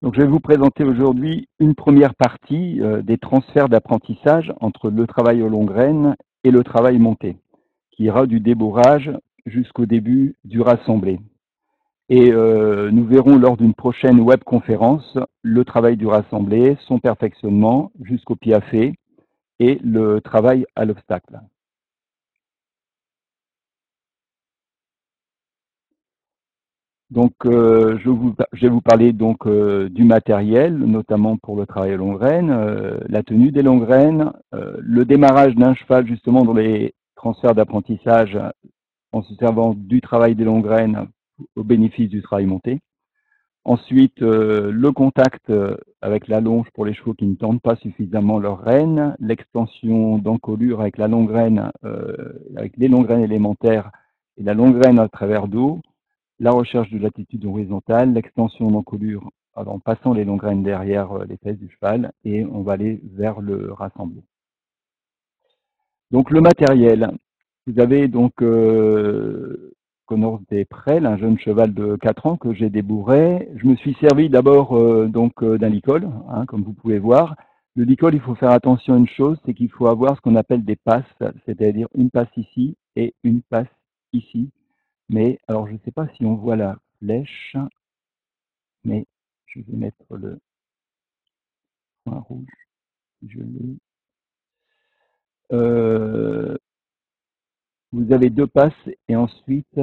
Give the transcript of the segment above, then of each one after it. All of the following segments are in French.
Donc, je vais vous présenter aujourd'hui une première partie des transferts d'apprentissage entre le travail aux longues graines et le travail monté, qui ira du débourrage jusqu'au début du rassemblé. Et nous verrons lors d'une prochaine webconférence le travail du rassemblé, son perfectionnement jusqu'au piafé et le travail à l'obstacle. Donc, je vais vous parler donc du matériel, notamment pour le travail à longue graine, la tenue des longues graines, le démarrage d'un cheval justement dans les transferts d'apprentissage en se servant du travail des longues graines au bénéfice du travail monté. Ensuite, le contact avec la longe pour les chevaux qui ne tendent pas suffisamment leurs rênes, l'extension d'encolure avec la longue graine, avec les longues graines élémentaires et la longue graine à travers d'eau, la recherche de l'attitude horizontale, l'extension d'encolure en passant les longues graines derrière les fesses du cheval et on va aller vers le rassemblé. Donc le matériel, vous avez donc Connors des Prels, un jeune cheval de 4 ans que j'ai débourré. Je me suis servi d'abord d'un licol, hein, comme vous pouvez voir. Le licol, il faut faire attention à une chose, c'est qu'il faut avoir ce qu'on appelle des passes, c'est-à-dire une passe ici et une passe ici. Mais alors, je ne sais pas si on voit la flèche, mais je vais mettre le point rouge. Je l'ai. Vous avez deux passes et ensuite,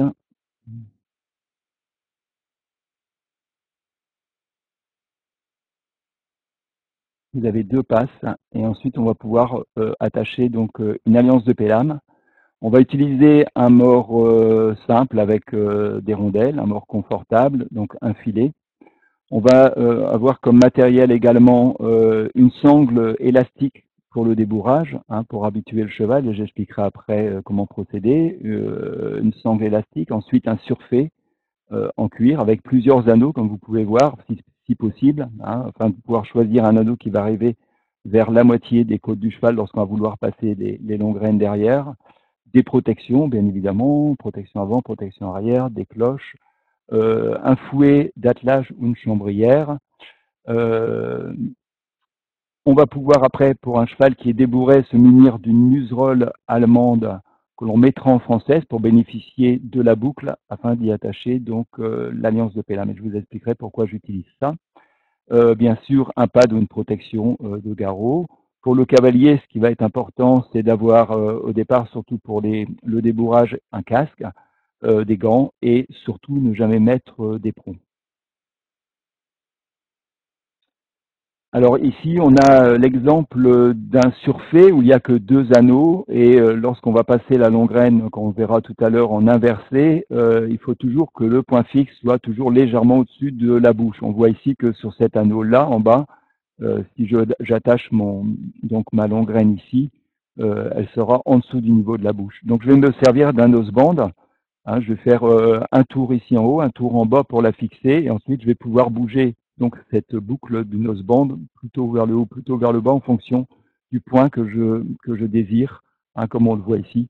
vous avez deux passes et ensuite on va pouvoir attacher donc une alliance de pélame. On va utiliser un mort simple avec des rondelles, un mort confortable, donc un filet. On va avoir comme matériel également une sangle élastique pour le débourrage, hein, pour habituer le cheval, et j'expliquerai après comment procéder. Une sangle élastique, ensuite un surfait en cuir avec plusieurs anneaux, comme vous pouvez voir, si possible, hein, afin de pouvoir choisir un anneau qui va arriver vers la moitié des côtes du cheval lorsqu'on va vouloir passer les longues graines derrière. Des protections, bien évidemment, protection avant, protection arrière, des cloches, un fouet d'attelage ou une chambrière. Euh, on va pouvoir après, pour un cheval qui est débourré, se munir d'une muserolle allemande que l'on mettra en française pour bénéficier de la boucle afin d'y attacher donc l'alliance de Pélame. Et je vous expliquerai pourquoi j'utilise ça. Bien sûr, un pad ou une protection de garrot. Pour le cavalier, ce qui va être important, c'est d'avoir au départ, surtout pour le débourrage, un casque, des gants et surtout ne jamais mettre d'éperons. Alors ici, on a l'exemple d'un surfait où il n'y a que deux anneaux et lorsqu'on va passer la longue graine, qu'on verra tout à l'heure en inversé, il faut toujours que le point fixe soit toujours légèrement au-dessus de la bouche. On voit ici que sur cet anneau-là, en bas, si j'attache donc ma longue graine ici, elle sera en dessous du niveau de la bouche. Donc je vais me servir d'un oseband. Hein, je vais faire un tour ici en haut, un tour en bas pour la fixer, et ensuite je vais pouvoir bouger donc cette boucle du noseband plutôt vers le haut, plutôt vers le bas en fonction du point que je désire, hein, comme on le voit ici,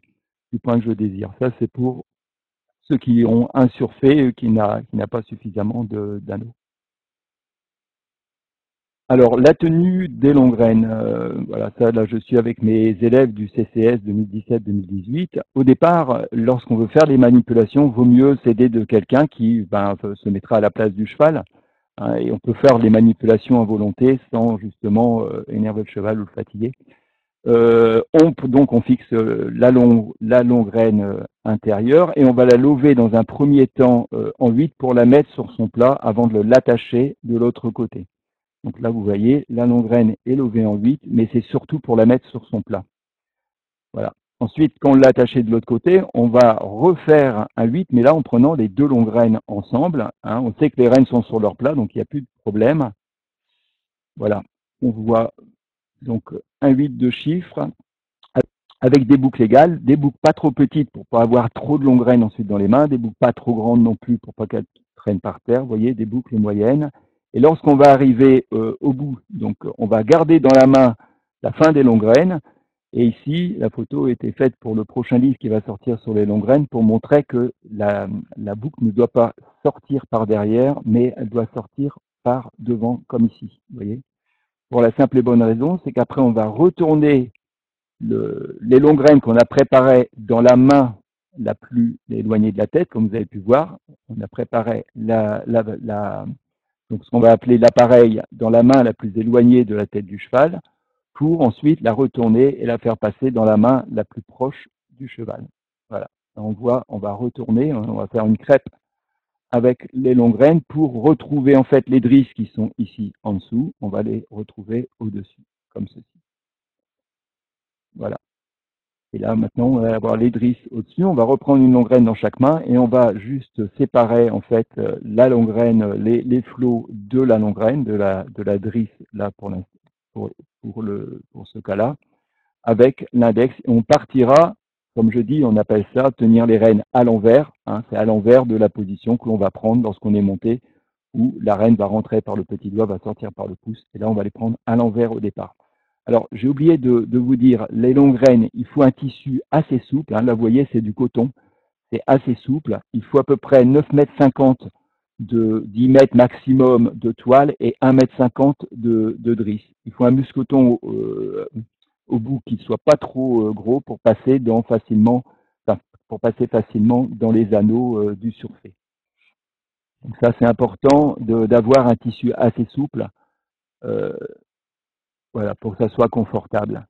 du point que je désire. Ça, c'est pour ceux qui ont un surfait qui n'a pas suffisamment d'anneaux. Alors, la tenue des longues graines, voilà, ça, là, je suis avec mes élèves du CCS 2017-2018. Au départ, lorsqu'on veut faire les manipulations, vaut mieux s'aider de quelqu'un qui se mettra à la place du cheval, hein, et on peut faire les manipulations à volonté sans justement énerver le cheval ou le fatiguer. Donc, on fixe la longue graine intérieure et on va la lever dans un premier temps en 8 pour la mettre sur son plat avant de l'attacher de l'autre côté. Donc là, vous voyez, la longue graine est levée en 8, mais c'est surtout pour la mettre sur son plat. Voilà. Ensuite, quand on l'a attachée de l'autre côté, on va refaire un 8, mais là en prenant les deux longues graines ensemble. Hein. On sait que les graines sont sur leur plat, donc il n'y a plus de problème. Voilà. On voit donc un 8 de chiffres avec des boucles égales, des boucles pas trop petites pour pas avoir trop de longues graines ensuite dans les mains, des boucles pas trop grandes non plus pour pas qu'elles traînent par terre. Vous voyez, des boucles moyennes. Et lorsqu'on va arriver au bout, donc on va garder dans la main la fin des longues graines. Et ici, la photo a été faite pour le prochain livre qui va sortir sur les longues graines pour montrer que la boucle ne doit pas sortir par derrière, mais elle doit sortir par devant, comme ici, vous voyez. Pour la simple et bonne raison, c'est qu'après, on va retourner les longues graines qu'on a préparées dans la main la plus éloignée de la tête, comme vous avez pu voir. On a préparé donc ce qu'on va appeler l'appareil dans la main la plus éloignée de la tête du cheval, pour ensuite la retourner et la faire passer dans la main la plus proche du cheval. Voilà. On voit, on va retourner, on va faire une crêpe avec les longues graines pour retrouver en fait les drisses qui sont ici en dessous. On va les retrouver au-dessus, comme ceci. Voilà. Et là, maintenant, on va avoir les drisses au-dessus. On va reprendre une longue graine dans chaque main et on va juste séparer, en fait, la longue graine, les flots de la longue graine, de la drisse, là, pour ce cas-là, avec l'index. Et on partira, comme je dis, on appelle ça tenir les rênes à l'envers. Hein, c'est à l'envers de la position que l'on va prendre lorsqu'on est monté, où la reine va rentrer par le petit doigt, va sortir par le pouce. Et là, on va les prendre à l'envers au départ. Alors, j'ai oublié de vous dire, les longues graines, il faut un tissu assez souple. Hein, là, vous voyez, c'est du coton. C'est assez souple. Il faut à peu près 9,50 m de 10 mètres maximum de toile et 1,50 m de drisse. Il faut un muscoton au bout qui ne soit pas trop gros pour passer facilement dans les anneaux du surfait. Donc ça, c'est important d'avoir un tissu assez souple, euh, voilà, pour que ça soit confortable.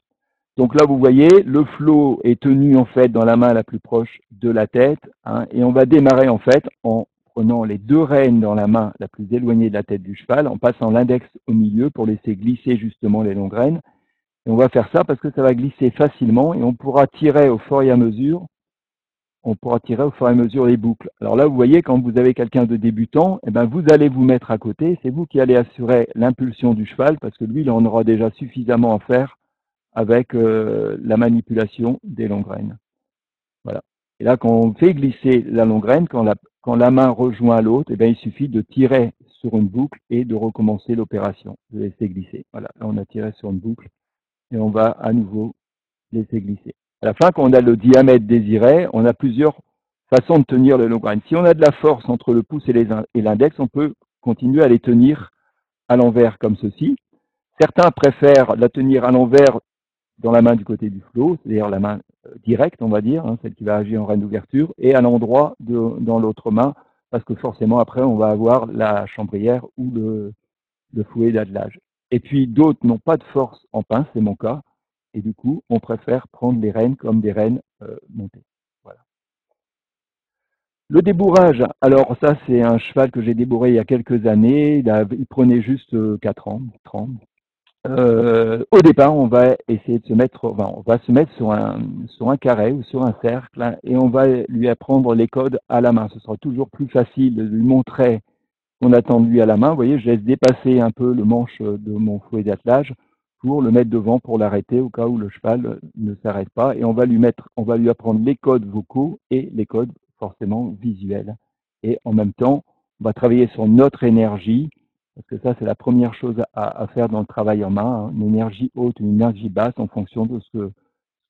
Donc là, vous voyez, le flot est tenu en fait dans la main la plus proche de la tête, hein, et on va démarrer en fait en prenant les deux rênes dans la main la plus éloignée de la tête du cheval, en passant l'index au milieu pour laisser glisser justement les longues rênes. Et on va faire ça parce que ça va glisser facilement et on pourra tirer au fur et à mesure. On pourra tirer au fur et à mesure les boucles. Alors là, vous voyez, quand vous avez quelqu'un de débutant, eh ben, vous allez vous mettre à côté. C'est vous qui allez assurer l'impulsion du cheval parce que lui, il en aura déjà suffisamment à faire avec la manipulation des longues graines. Voilà. Et là, quand on fait glisser la longue graine, quand la main rejoint l'autre, eh bien, il suffit de tirer sur une boucle et de recommencer l'opération. De laisser glisser. Voilà. Là, on a tiré sur une boucle et on va à nouveau laisser glisser. À la fin, quand on a le diamètre désiré, on a plusieurs façons de tenir le longue graine. Si on a de la force entre le pouce et l'index, on peut continuer à les tenir à l'envers comme ceci. Certains préfèrent la tenir à l'envers dans la main du côté du flot, c'est-à-dire la main directe, on va dire, hein, celle qui va agir en reine d'ouverture, et à l'endroit dans l'autre main, parce que forcément après on va avoir la chambrière ou le fouet d'attelage. Et puis d'autres n'ont pas de force en pince, c'est mon cas, et du coup on préfère prendre les rênes comme des rênes montées. Voilà. Le débourrage, alors ça c'est un cheval que j'ai débourré il y a quelques années, il prenait juste 4 ans, 30. Au départ, on va essayer de se mettre, enfin, on va se mettre sur un carré ou sur un cercle, hein, et on va lui apprendre les codes à la main. Ce sera toujours plus facile de lui montrer qu'on attend de lui à la main. Vous voyez, je laisse dépasser un peu le manche de mon fouet d'attelage pour le mettre devant pour l'arrêter au cas où le cheval ne s'arrête pas. Et on va lui apprendre les codes vocaux et les codes forcément visuels. Et en même temps, on va travailler sur notre énergie, parce que ça, c'est la première chose à faire dans le travail en main, hein, une énergie haute, une énergie basse en fonction de ce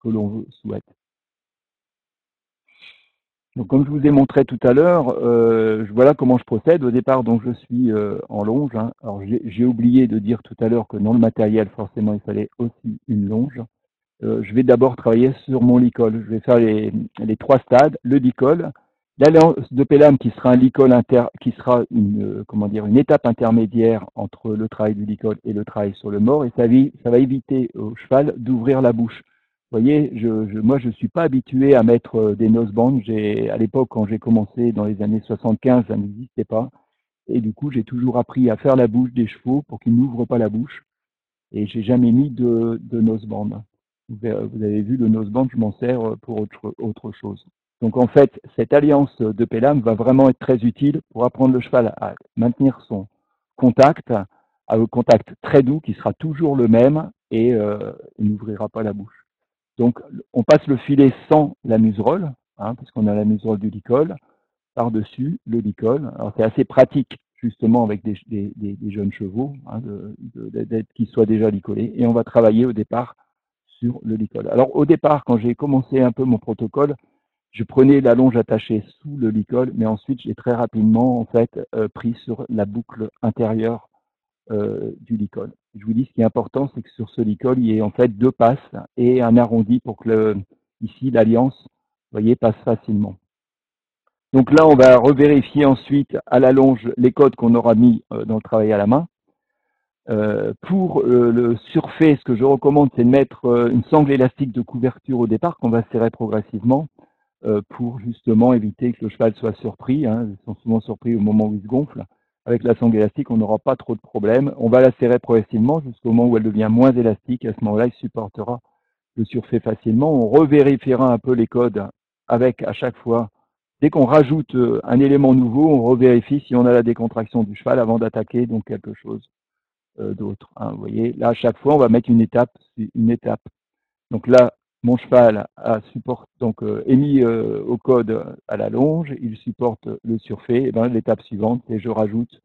que l'on souhaite. Donc, comme je vous ai montré tout à l'heure, voilà comment je procède. Au départ, donc, je suis en longe. Hein. Alors, j'ai oublié de dire tout à l'heure que dans le matériel, forcément, il fallait aussi une longe. Je vais d'abord travailler sur mon licol. Je vais faire les 3 stades. Le licol, l'alliance de Pelham qui sera un licol qui sera une étape intermédiaire entre le travail du licol et le travail sur le mort, et ça va éviter au cheval d'ouvrir la bouche. Vous voyez, moi je ne suis pas habitué à mettre des nosebands. À l'époque, quand j'ai commencé dans les années 75, ça n'existait pas. Et du coup, j'ai toujours appris à faire la bouche des chevaux pour qu'ils n'ouvrent pas la bouche. Et j'ai jamais mis de noseband. Vous avez vu, le noseband, je m'en sers pour autre chose. Donc en fait, cette alliance de Pelham va vraiment être très utile pour apprendre le cheval à maintenir son contact, à un contact très doux qui sera toujours le même et il n'ouvrira pas la bouche. Donc on passe le filet sans la muserolle, hein, parce qu'on a la muserolle du licol, par-dessus le licol. Alors c'est assez pratique justement avec des jeunes chevaux, hein, qu'ils soient déjà licolés. Et on va travailler au départ sur le licol. Alors au départ, quand j'ai commencé un peu mon protocole, je prenais la longe attachée sous le licol, mais ensuite j'ai très rapidement en fait pris sur la boucle intérieure du licol. Je vous dis, ce qui est important, c'est que sur ce licol, il y ait en fait 2 passes et un arrondi pour que ici l'alliance, vous voyez, passe facilement. Donc là, on va revérifier ensuite à la longe les codes qu'on aura mis dans le travail à la main. Pour le surfait, ce que je recommande, c'est de mettre une sangle élastique de couverture au départ qu'on va serrer progressivement pour justement éviter que le cheval soit surpris. Hein. Ils sont souvent surpris au moment où il se gonfle. Avec la sangle élastique, on n'aura pas trop de problèmes. On va la serrer progressivement jusqu'au moment où elle devient moins élastique. À ce moment-là, il supportera le surfait facilement. On revérifiera un peu les codes avec à chaque fois. Dès qu'on rajoute un élément nouveau, on revérifie si on a la décontraction du cheval avant d'attaquer donc quelque chose d'autre. Hein. Vous voyez, là à chaque fois, on va mettre une étape, une étape. Donc là, mon cheval est mis au code à la longe, il supporte le surfait. Et ben, l'étape suivante, c'est je rajoute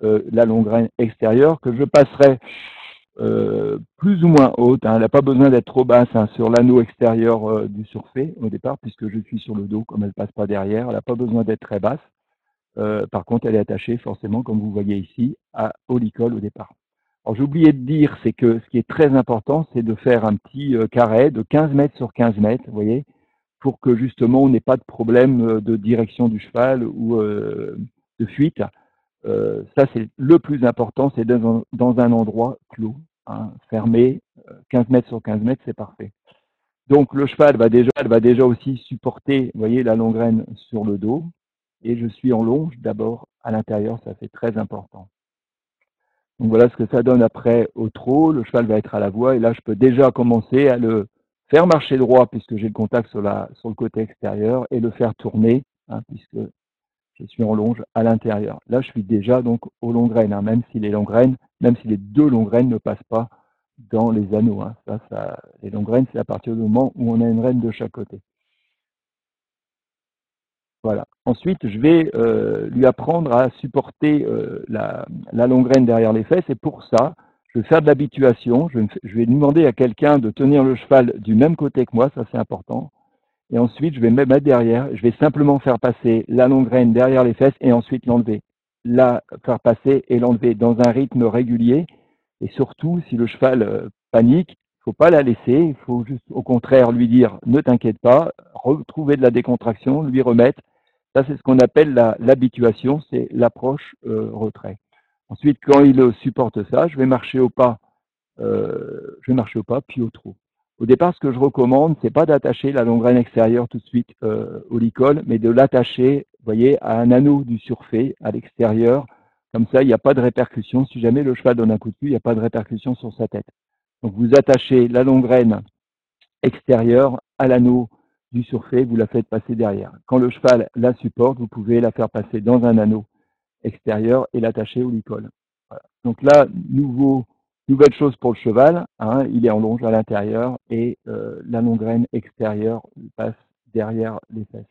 la longue graine extérieure que je passerai plus ou moins haute. Hein. Elle n'a pas besoin d'être trop basse hein, sur l'anneau extérieur du surfait au départ, puisque je suis sur le dos, comme elle ne passe pas derrière. Elle n'a pas besoin d'être très basse. Par contre, elle est attachée forcément, comme vous voyez ici, au licol au départ. Alors j'ai oublié de dire, c'est que ce qui est très important, c'est de faire un petit carré de 15 mètres sur 15 mètres, vous voyez, pour que justement on n'ait pas de problème de direction du cheval ou de fuite. Ça, c'est le plus important, c'est dans un endroit clos, hein, fermé. 15 mètres sur 15 mètres, c'est parfait. Donc le cheval va déjà aussi supporter, vous voyez, la longue graine sur le dos. Et je suis en longe d'abord à l'intérieur, ça c'est très important. Donc voilà ce que ça donne après au trot. Le cheval va être à la voie et là je peux déjà commencer à le faire marcher droit puisque j'ai le contact sur le côté extérieur et le faire tourner hein, puisque je suis en longe à l'intérieur. Là je suis déjà donc aux longues graines, hein, même si les longues graines, même si les deux longues graines ne passent pas dans les anneaux. Hein. Les longues graines, c'est à partir du moment où on a une reine de chaque côté. Voilà. Ensuite, je vais lui apprendre à supporter la longue graine derrière les fesses. Et pour ça, je vais faire de l'habituation. Je vais demander à quelqu'un de tenir le cheval du même côté que moi. Ça, c'est important. Et ensuite, je vais me mettre derrière. Je vais simplement faire passer la longue graine derrière les fesses et ensuite l'enlever. La faire passer et l'enlever dans un rythme régulier. Et surtout, si le cheval panique, il ne faut pas la laisser. Il faut juste, au contraire, lui dire ne t'inquiète pas, retrouver de la décontraction, lui remettre. Ça, c'est ce qu'on appelle l'habituation, c'est l'approche retrait. Ensuite, quand il supporte ça, je vais marcher au pas, puis au trot. Au départ, ce que je recommande, c'est pas d'attacher la longue graine extérieure tout de suite au licol, mais de l'attacher, vous voyez, à un anneau du surfait à l'extérieur. Comme ça, il n'y a pas de répercussion. Si jamais le cheval donne un coup de cul, il n'y a pas de répercussion sur sa tête. Donc, vous attachez la longue graine extérieure à l'anneau du surfait, vous la faites passer derrière. Quand le cheval la supporte, vous pouvez la faire passer dans un anneau extérieur et l'attacher au licol. Voilà. Donc là, nouvelle chose pour le cheval, hein, il est en longe à l'intérieur et la longue graine extérieure passe derrière les fesses.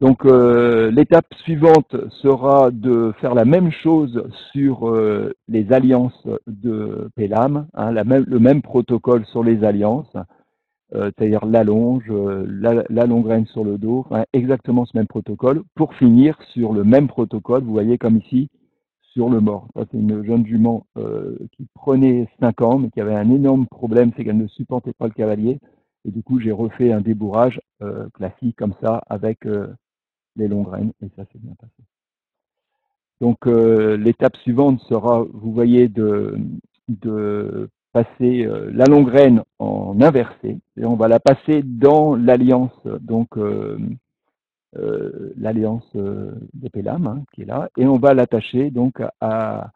Donc l'étape suivante sera de faire la même chose sur les alliances de Pélam, hein, le même protocole sur les alliances, c'est-à-dire l'allonge, la longue graine sur le dos, enfin, exactement ce même protocole, pour finir sur le même protocole, vous voyez comme ici, sur le mort. Ça, c'est une jeune jument qui prenait 5 ans, mais qui avait un énorme problème, c'est qu'elle ne supportait pas le cavalier. Et du coup, j'ai refait un débourrage classique comme ça, avec les longues graines, et ça s'est bien passé. Donc l'étape suivante sera, vous voyez, de passer la longue graine en inversé. Et on va la passer dans l'alliance, donc l'alliance de Pélam, hein, qui est là, et on va l'attacher donc à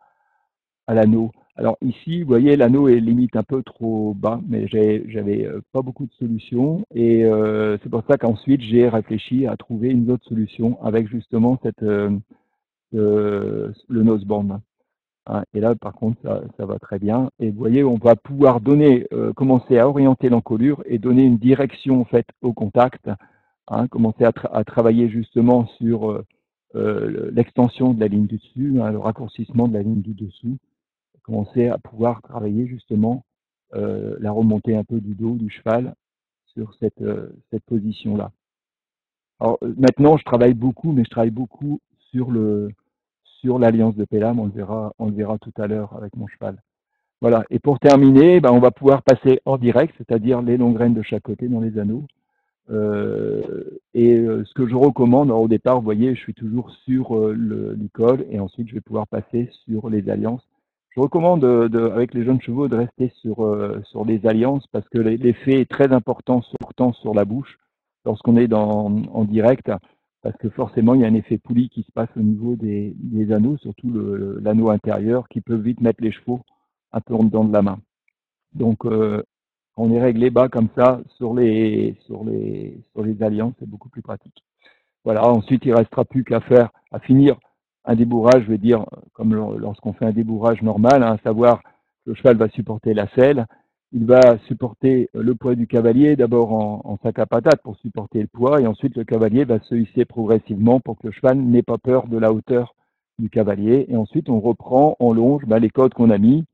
l'anneau. Alors ici, vous voyez, l'anneau est limite un peu trop bas, mais j'avais pas beaucoup de solutions, et c'est pour ça qu'ensuite j'ai réfléchi à trouver une autre solution avec justement le noseband. Hein. Et là, par contre, ça va très bien. Et vous voyez, on va pouvoir commencer à orienter l'encolure et donner une direction en fait au contact. Hein, commencer à travailler justement sur l'extension de la ligne du dessus, hein, le raccourcissement de la ligne du dessous. Commencer à pouvoir travailler justement la remontée un peu du dos du cheval sur cette position-là. Alors maintenant, je travaille beaucoup, mais je travaille beaucoup sur sur l'alliance de Pelham, on le verra tout à l'heure avec mon cheval. Voilà, et pour terminer, ben, on va pouvoir passer en direct, c'est-à-dire les longues graines de chaque côté dans les anneaux. Ce que je recommande, alors au départ, vous voyez, je suis toujours sur l'icole et ensuite je vais pouvoir passer sur les alliances. Je recommande avec les jeunes chevaux de rester sur les alliances parce que l'effet est très important sur la bouche lorsqu'on est en direct, parce que forcément il y a un effet poulie qui se passe au niveau des anneaux, surtout l'anneau intérieur, qui peut vite mettre les chevaux un peu en dedans de la main. Donc on est réglé bas comme ça sur les alliances, c'est beaucoup plus pratique. Voilà, ensuite il restera plus qu'à finir un débourrage, je vais dire, comme lorsqu'on fait un débourrage normal, hein, à savoir le cheval va supporter la selle, il va supporter le poids du cavalier, d'abord en sac à patates pour supporter le poids, et ensuite le cavalier va se hisser progressivement pour que le cheval n'ait pas peur de la hauteur du cavalier, et ensuite on reprend, on longe les codes qu'on a mis,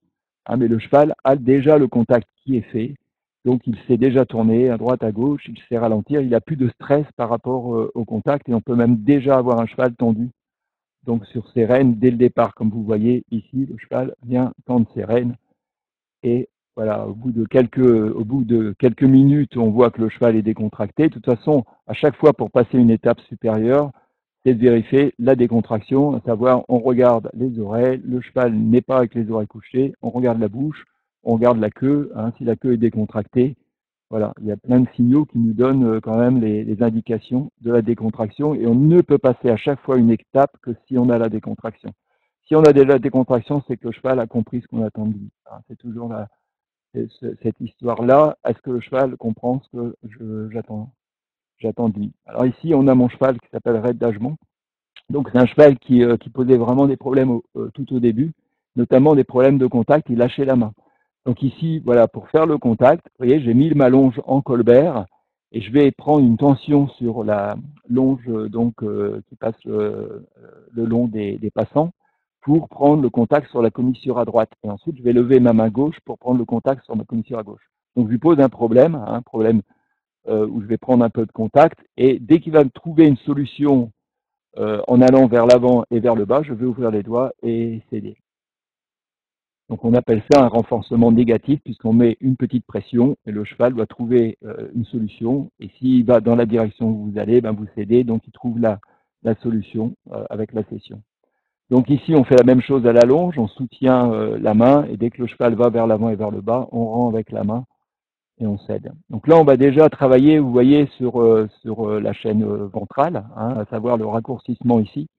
hein, mais le cheval a déjà le contact qui est fait, donc il s'est déjà tourné à droite, à gauche, il sait ralentir, il n'a plus de stress par rapport au contact et on peut même déjà avoir un cheval tendu. Donc sur ses rênes dès le départ, comme vous voyez ici, le cheval vient tendre ses rênes et voilà, au bout de quelques minutes, on voit que le cheval est décontracté. De toute façon, à chaque fois pour passer une étape supérieure, c'est de vérifier la décontraction, à savoir on regarde les oreilles, le cheval n'est pas avec les oreilles couchées, on regarde la bouche, on regarde la queue, hein, si la queue est décontractée. Voilà, il y a plein de signaux qui nous donnent quand même les indications de la décontraction et on ne peut passer à chaque fois une étape que si on a la décontraction. Si on a déjà la décontraction, c'est que le cheval a compris ce qu'on attend de lui. Hein, c'est toujours cette histoire-là. Est-ce que le cheval comprend ce que j'attends de lui? Alors ici, on a mon cheval qui s'appelle Red d'Agement. Donc c'est un cheval qui posait vraiment des problèmes tout au début, notamment des problèmes de contact, il lâchait la main. Donc ici, voilà, pour faire le contact, vous voyez, j'ai mis ma longe en colbert et je vais prendre une tension sur la longe qui passe le long des passants pour prendre le contact sur la commissure à droite. Et ensuite, je vais lever ma main gauche pour prendre le contact sur ma commissure à gauche. Donc je lui pose un problème où je vais prendre un peu de contact et dès qu'il va me trouver une solution en allant vers l'avant et vers le bas, je vais ouvrir les doigts et céder. Donc on appelle ça un renforcement négatif puisqu'on met une petite pression et le cheval doit trouver une solution. Et s'il va dans la direction où vous allez, vous cédez, donc il trouve la solution avec la cession. Donc ici on fait la même chose à la longe, on soutient la main et dès que le cheval va vers l'avant et vers le bas, on rend avec la main et on cède. Donc là, on va déjà travailler, vous voyez, sur la chaîne ventrale, hein, à savoir le raccourcissement ici,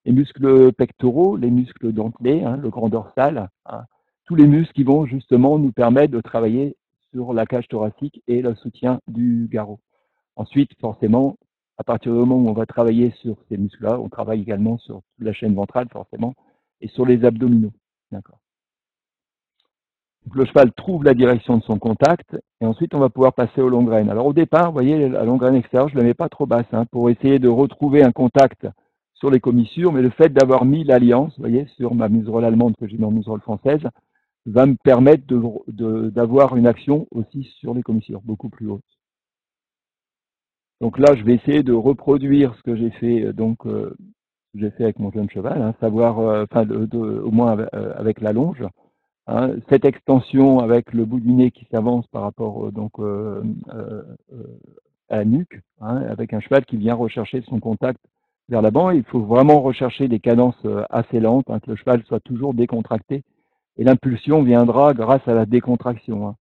les muscles pectoraux, les muscles dentelés, hein, le grand dorsal, hein, tous les muscles qui vont justement nous permettre de travailler sur la cage thoracique et le soutien du garrot. Ensuite, forcément, à partir du moment où on va travailler sur ces muscles-là, on travaille également sur toute la chaîne ventrale, forcément, et sur les abdominaux. D'accord. Donc, le cheval trouve la direction de son contact et ensuite on va pouvoir passer aux longues graines. Alors au départ, vous voyez, la longue graine extérieure, je ne la mets pas trop basse pour essayer de retrouver un contact sur les commissures, mais le fait d'avoir mis l'alliance, vous voyez, sur ma muserolle allemande que j'ai mis en muserolle française, va me permettre d'avoir une action aussi sur les commissures, beaucoup plus haute. Donc là, je vais essayer de reproduire ce que j'ai fait j'ai fait avec mon jeune cheval, hein, savoir, au moins avec la longe. Hein, cette extension avec le bout du nez qui s'avance par rapport à la nuque, hein, avec un cheval qui vient rechercher son contact vers l'avant. Il faut vraiment rechercher des cadences assez lentes, hein, que le cheval soit toujours décontracté. Et l'impulsion viendra grâce à la décontraction. Hein.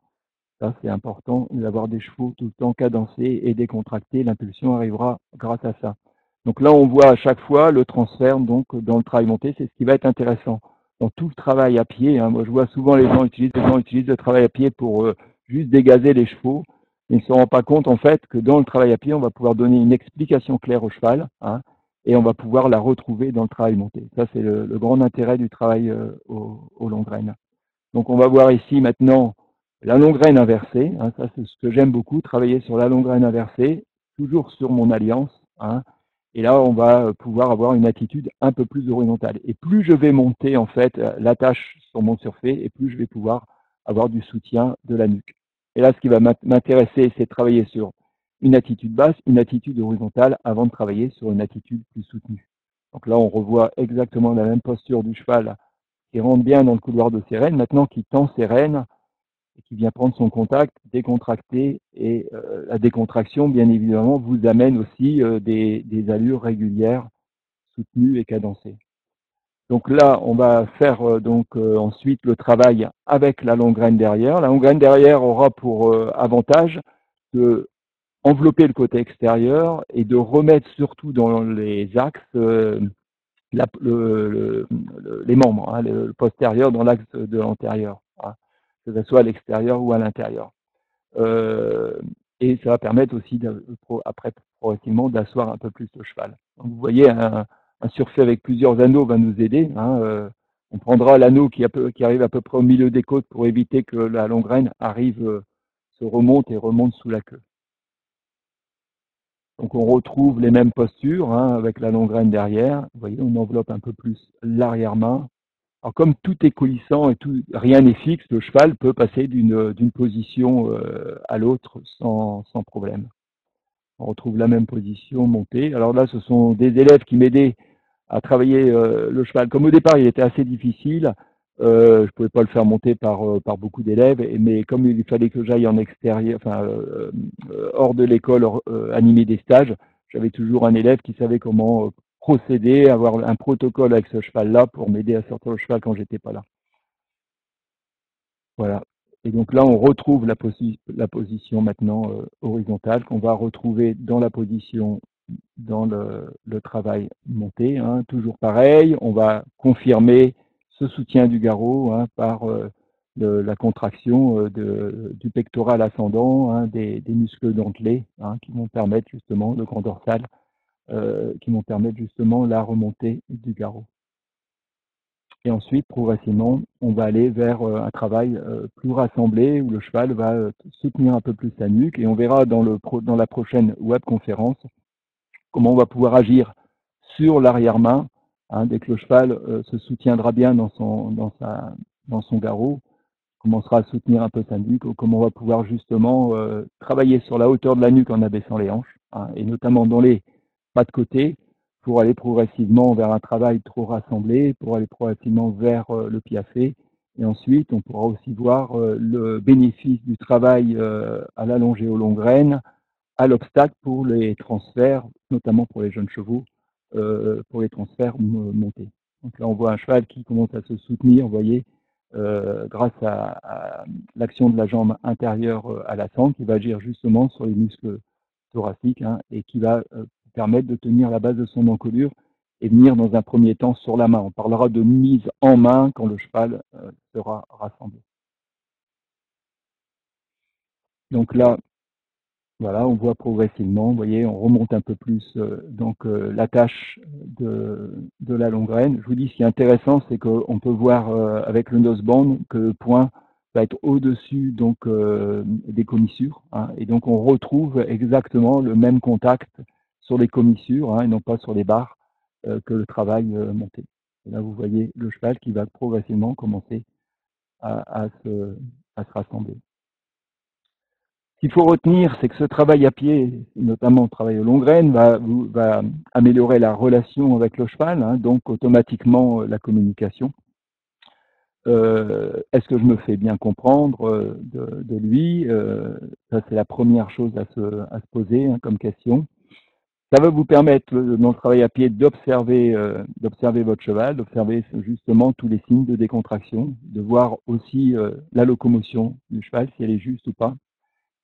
Ça, c'est important d'avoir des chevaux tout le temps cadencés et décontractés. L'impulsion arrivera grâce à ça. Donc là, on voit à chaque fois le transfert donc dans le travail monté. C'est ce qui va être intéressant dans tout le travail à pied. Hein. Moi, je vois souvent les gens utilisent le travail à pied pour juste dégazer les chevaux. Ils ne se rendent pas compte en fait que dans le travail à pied, on va pouvoir donner une explication claire au cheval, hein, et on va pouvoir la retrouver dans le travail monté. Ça, c'est le grand intérêt du travail au long graine. Donc on va voir ici maintenant la longue graine inversée. Hein, ça c'est ce que j'aime beaucoup, travailler sur la longue graine inversée, toujours sur mon alliance. Hein, et là on va pouvoir avoir une attitude un peu plus horizontale. Et plus je vais monter en fait l'attache sur mon surfait, et plus je vais pouvoir avoir du soutien de la nuque. Et là ce qui va m'intéresser, c'est de travailler sur une attitude basse, une attitude horizontale, avant de travailler sur une attitude plus soutenue. Donc là, on revoit exactement la même posture du cheval qui rentre bien dans le couloir de ses rênes, maintenant qui tend ses rênes et qui vient prendre son contact, décontracter. Et la décontraction, bien évidemment, vous amène aussi des allures régulières, soutenues et cadencées. Donc là, on va faire ensuite le travail avec la longue graine derrière. La longue graine derrière aura pour avantage de envelopper le côté extérieur et de remettre surtout dans les axes les membres, hein, le postérieur dans l'axe de l'antérieur, hein, que ce soit à l'extérieur ou à l'intérieur. Euh, et ça va permettre aussi, après, progressivement, d'asseoir un peu plus le cheval. Donc, vous voyez, un surfait avec plusieurs anneaux va nous aider. Hein, on prendra l'anneau qui arrive à peu près au milieu des côtes pour éviter que la longue graine arrive, se remonte sous la queue. Donc on retrouve les mêmes postures, hein, avec la longue graine derrière. Vous voyez, on enveloppe un peu plus l'arrière-main. Alors comme tout est coulissant et rien n'est fixe, le cheval peut passer d'une position à l'autre sans problème. On retrouve la même position montée. Alors là, ce sont des élèves qui m'aidaient à travailler le cheval. Comme au départ, il était assez difficile, je ne pouvais pas le faire monter par beaucoup d'élèves, mais comme il fallait que j'aille en extérieur, enfin hors de l'école, animer des stages, j'avais toujours un élève qui savait comment procéder, avoir un protocole avec ce cheval-là pour m'aider à sortir le cheval quand j'étais pas là. Voilà. Et donc là, on retrouve la position maintenant horizontale qu'on va retrouver dans la position dans le travail monté. Hein. Toujours pareil, on va confirmer ce soutien du garrot, hein, par la contraction du pectoral ascendant, hein, des muscles dentelés, hein, qui vont permettre justement, le grand dorsal, qui vont permettre justement la remontée du garrot. Et ensuite, progressivement, on va aller vers un travail plus rassemblé où le cheval va soutenir un peu plus sa nuque, et on verra dans la prochaine webconférence comment on va pouvoir agir sur l'arrière-main, hein, dès que le cheval se soutiendra bien dans son garrot, commencera à soutenir un peu sa nuque, comment on va pouvoir justement travailler sur la hauteur de la nuque en abaissant les hanches, hein, et notamment dans les pas de côté, pour aller progressivement vers un travail trop rassemblé, pour aller progressivement vers le piafé. Et ensuite, on pourra aussi voir le bénéfice du travail à l'allongé aux longues graines, à l'obstacle pour les transferts, notamment pour les jeunes chevaux, pour les transferts montés. Donc là, on voit un cheval qui commence à se soutenir, vous voyez, grâce à l'action de la jambe intérieure à la sangle, qui va agir justement sur les muscles thoraciques, hein, et qui va permettre de tenir la base de son encolure et venir dans un premier temps sur la main. On parlera de mise en main quand le cheval sera rassemblé. Donc là, voilà, on voit progressivement, vous voyez, on remonte un peu plus la tâche de la longue graine. Je vous dis, ce qui est intéressant, c'est qu'on peut voir avec le noseband que le point va être au-dessus des commissures, hein, et donc on retrouve exactement le même contact sur les commissures, hein, et non pas sur les barres, que le travail monté. Et là, vous voyez le cheval qui va progressivement commencer à se rassembler. Ce qu'il faut retenir, c'est que ce travail à pied, notamment le travail aux longues graines, va améliorer la relation avec le cheval, hein, donc automatiquement la communication. Est-ce que je me fais bien comprendre de lui? Ça, c'est la première chose à se poser, hein, comme question. Ça va vous permettre, dans le travail à pied, d'observer votre cheval, d'observer justement tous les signes de décontraction, de voir aussi la locomotion du cheval, si elle est juste ou pas.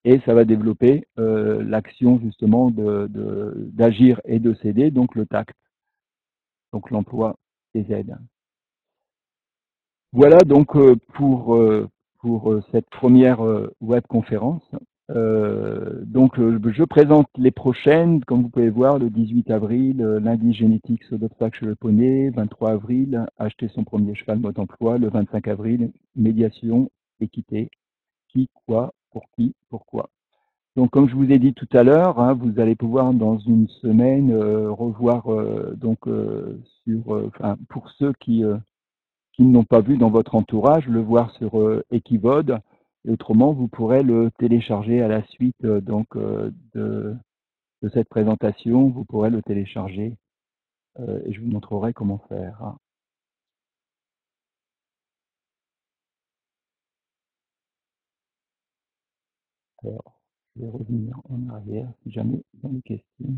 Et ça va développer l'action justement d'agir et de céder, donc le tact, donc l'emploi des aides. Voilà donc pour cette première webconférence. Je présente les prochaines, comme vous pouvez voir, le 18 avril, lundi génétique sur d'obstacles chez le poney, 23 avril, acheter son premier cheval mode emploi, le 25 avril, médiation, équité, qui, quoi, pour qui, pourquoi. Donc, comme je vous ai dit tout à l'heure, hein, vous allez pouvoir dans une semaine revoir pour ceux qui ne l'ont pas vu dans votre entourage, le voir sur Equivode. Et autrement, vous pourrez le télécharger à la suite de cette présentation. Vous pourrez le télécharger et je vous montrerai comment faire, hein. Alors, je vais revenir en arrière si jamais il y a des questions.